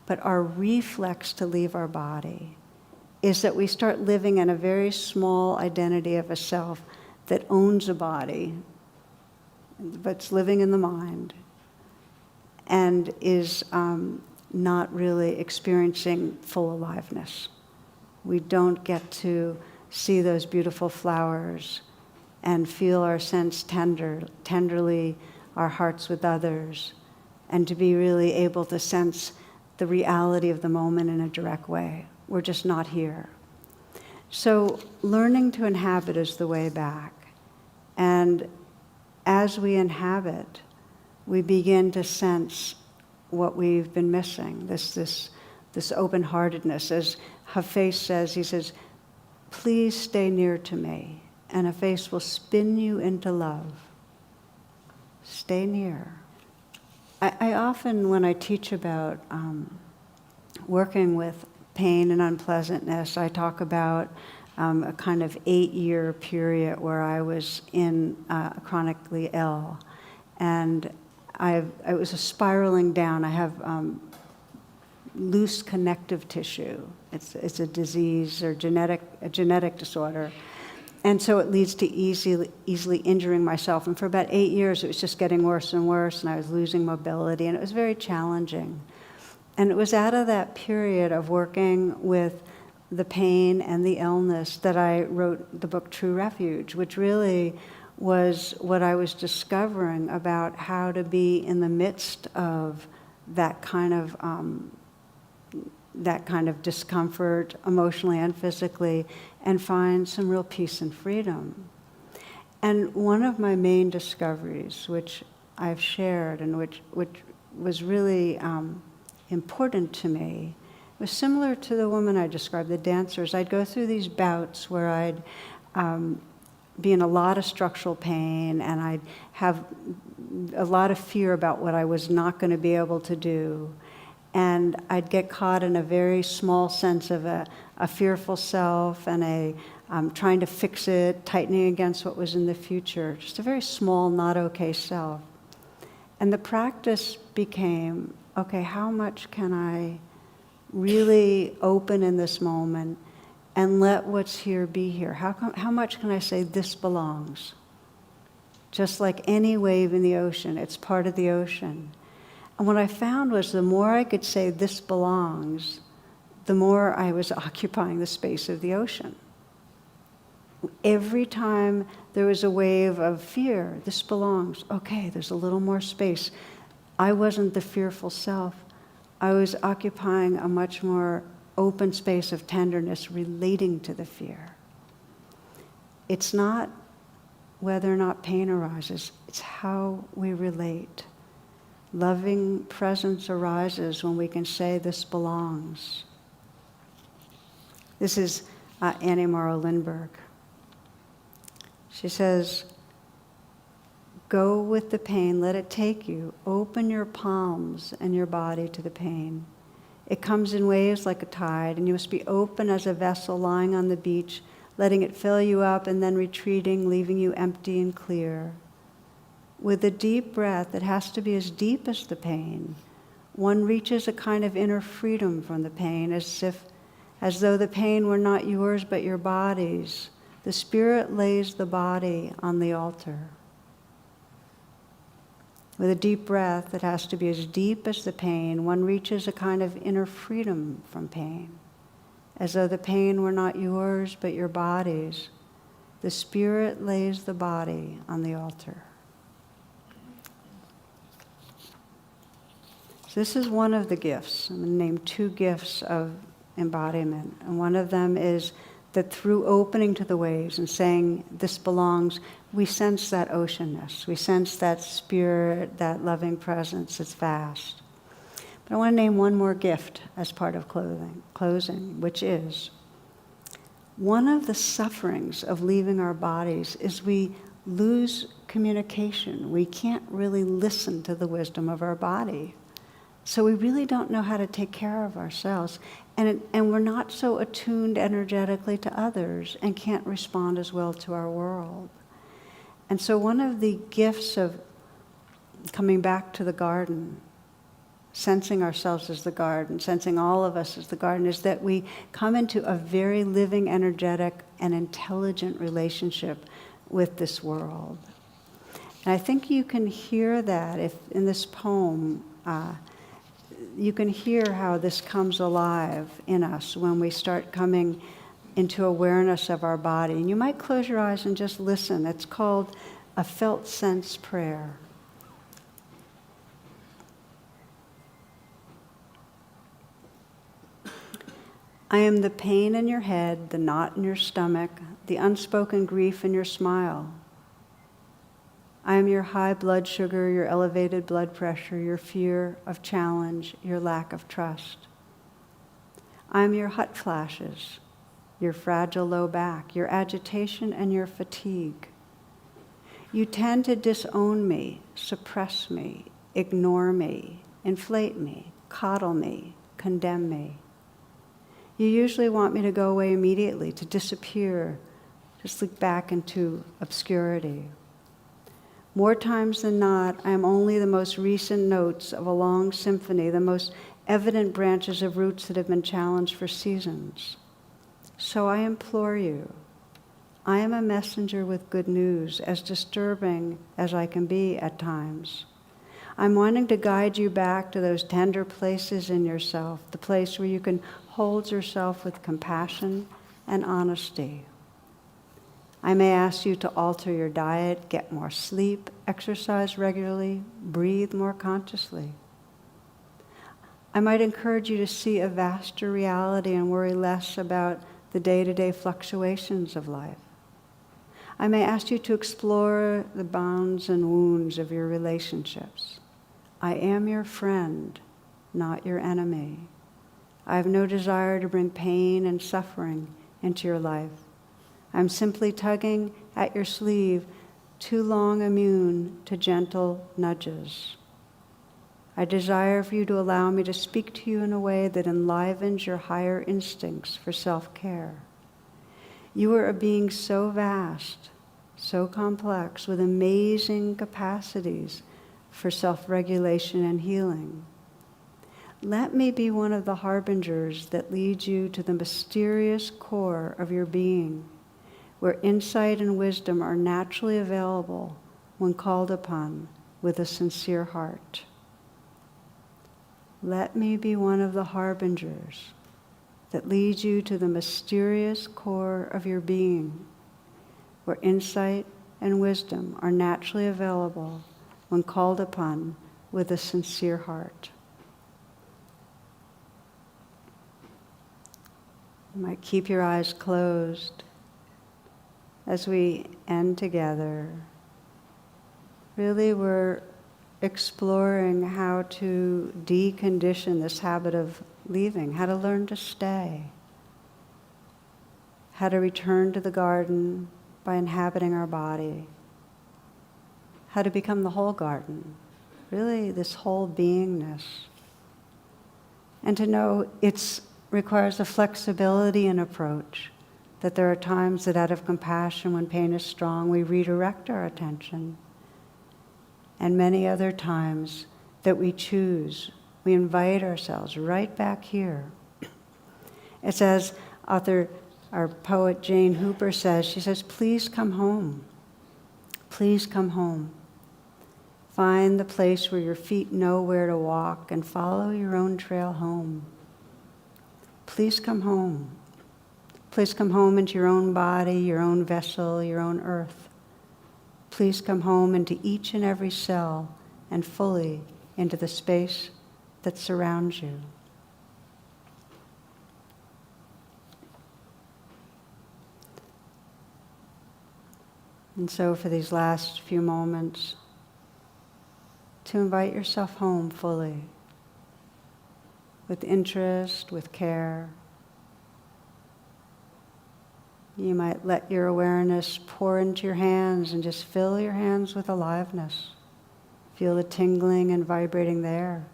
but our reflex to leave our body is that we start living in a very small identity of a self that owns a body, but's living in the mind, and is not really experiencing full aliveness. We don't get to see those beautiful flowers and feel our sense tenderly, our hearts with others, and to be really able to sense the reality of the moment in a direct way. We're just not here. So learning to inhabit is the way back. And as we inhabit, we begin to sense what we've been missing, this open-heartedness. As Hafiz says, he says, please stay near to me, and Hafiz will spin you into love. Stay near. I often, when I teach about working with pain and unpleasantness, I talk about a kind of 8-year period where I was chronically ill, and it was a spiraling down. I have loose connective tissue. It's a disease or a genetic disorder, and so it leads to easily injuring myself. And for about 8 years, it was just getting worse and worse, and I was losing mobility, and it was very challenging. And it was out of that period of working with the pain and the illness that I wrote the book True Refuge, which really was what I was discovering about how to be in the midst of that kind of discomfort, emotionally and physically, and find some real peace and freedom. And one of my main discoveries, which I've shared and which was really important to me, was similar to the woman I described, the dancers. I'd go through these bouts where I'd be in a lot of structural pain, and I'd have a lot of fear about what I was not going to be able to do. And I'd get caught in a very small sense of a fearful self and trying to fix it, tightening against what was in the future, just a very small, not okay self. And the practice became, okay, how much can I really open in this moment and let what's here be here? How much can I say this belongs? Just like any wave in the ocean, it's part of the ocean. And what I found was the more I could say this belongs, the more I was occupying the space of the ocean. Every time there was a wave of fear, this belongs, okay, there's a little more space. I wasn't the fearful self. I was occupying a much more open space of tenderness relating to the fear. It's not whether or not pain arises, it's how we relate. Loving presence arises when we can say this belongs. This is Annie Morrow Lindbergh. She says, go with the pain, let it take you. Open your palms and your body to the pain. It comes in waves like a tide, and you must be open as a vessel lying on the beach, letting it fill you up and then retreating, leaving you empty and clear. With a deep breath, it has to be as deep as the pain. One reaches a kind of inner freedom from the pain, as though the pain were not yours but your body's. The spirit lays the body on the altar. With a deep breath, it has to be as deep as the pain. One reaches a kind of inner freedom from pain, as though the pain were not yours but your body's. The spirit lays the body on the altar. So this is one of the gifts. I'm going to name 2 gifts of embodiment. And one of them is that through opening to the waves and saying, this belongs, we sense that oceanness. We sense that spirit, that loving presence. It's vast. But I want to name one more gift as part of closing, which is one of the sufferings of leaving our bodies is we lose communication. We can't really listen to the wisdom of our body. So we really don't know how to take care of ourselves. And we're not so attuned energetically to others and can't respond as well to our world. And so one of the gifts of coming back to the garden, sensing ourselves as the garden, sensing all of us as the garden, is that we come into a very living, energetic, and intelligent relationship with this world. And I think you can hear that if in this poem, you can hear how this comes alive in us when we start coming into awareness of our body. And you might close your eyes and just listen. It's called a felt sense prayer. I am the pain in your head, the knot in your stomach, the unspoken grief in your smile. I am your high blood sugar, your elevated blood pressure, your fear of challenge, your lack of trust. I am your hot flashes, your fragile low back, your agitation and your fatigue. You tend to disown me, suppress me, ignore me, inflate me, coddle me, condemn me. You usually want me to go away immediately, to disappear, to slip back into obscurity. More times than not, I am only the most recent notes of a long symphony, the most evident branches of roots that have been challenged for seasons. So I implore you, I am a messenger with good news, as disturbing as I can be at times. I'm wanting to guide you back to those tender places in yourself, the place where you can hold yourself with compassion and honesty. I may ask you to alter your diet, get more sleep, exercise regularly, breathe more consciously. I might encourage you to see a vaster reality and worry less about the day-to-day fluctuations of life. I may ask you to explore the bounds and wounds of your relationships. I am your friend, not your enemy. I have no desire to bring pain and suffering into your life. I'm simply tugging at your sleeve, too long immune to gentle nudges. I desire for you to allow me to speak to you in a way that enlivens your higher instincts for self-care. You are a being so vast, so complex, with amazing capacities for self-regulation and healing. Let me be one of the harbingers that leads you to the mysterious core of your being, where insight and wisdom are naturally available when called upon with a sincere heart. Let me be one of the harbingers that leads you to the mysterious core of your being, where insight and wisdom are naturally available when called upon with a sincere heart. You might keep your eyes closed as we end together. Really, we're exploring how to decondition this habit of leaving, how to learn to stay, how to return to the garden by inhabiting our body, how to become the whole garden, really this whole beingness. And to know it requires a flexibility in approach, that there are times that out of compassion, when pain is strong, we redirect our attention. And many other times that we choose, we invite ourselves right back here. It's as our poet Jane Hooper says, she says, please come home. Please come home. Find the place where your feet know where to walk and follow your own trail home. Please come home. Please come home into your own body, your own vessel, your own earth. Please come home into each and every cell and fully into the space that surrounds you. And so for these last few moments, to invite yourself home fully, with interest, with care. You might let your awareness pour into your hands and just fill your hands with aliveness. Feel the tingling and vibrating there.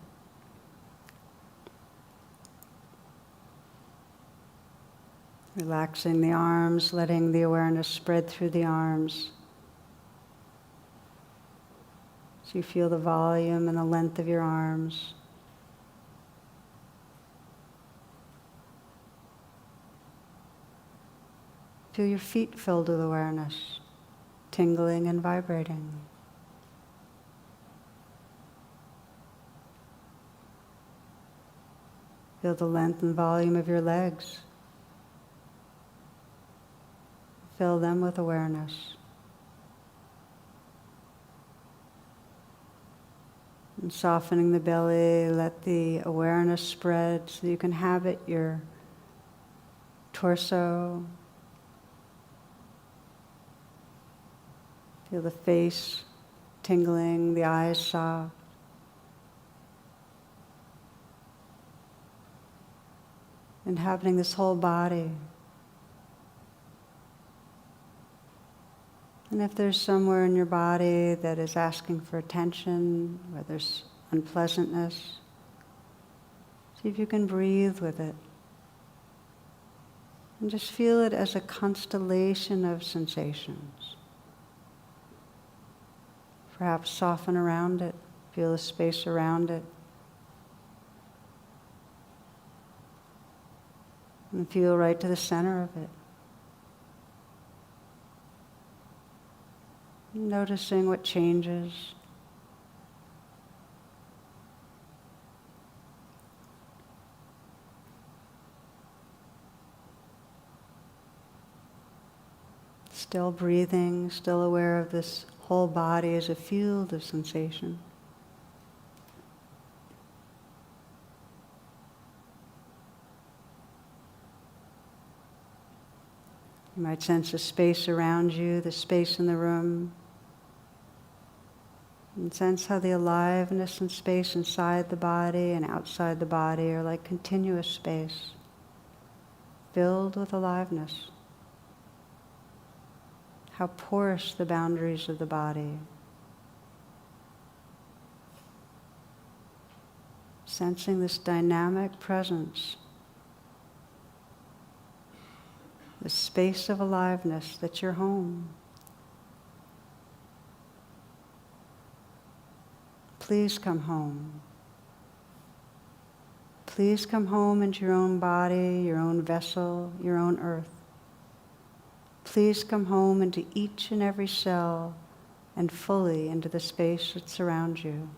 Relaxing the arms, letting the awareness spread through the arms. So you feel the volume and the length of your arms. Feel your feet filled with awareness, tingling and vibrating. Feel the length and volume of your legs. Fill them with awareness. And softening the belly, let the awareness spread so you can inhabit your torso. Feel the face tingling, the eyes soft. Inhabiting this whole body. And if there's somewhere in your body that is asking for attention, where there's unpleasantness, see if you can breathe with it. And just feel it as a constellation of sensations. Perhaps soften around it, feel the space around it. And feel right to the center of it. Noticing what changes. Still breathing, still aware of this whole body as a field of sensation. You might sense the space around you, the space in the room. And sense how the aliveness and space inside the body and outside the body are like continuous space, filled with aliveness. How porous the boundaries of the body. Sensing this dynamic presence, the space of aliveness that's your home. Please come home. Please come home into your own body, your own vessel, your own earth. Please come home into each and every cell and fully into the space that surrounds you.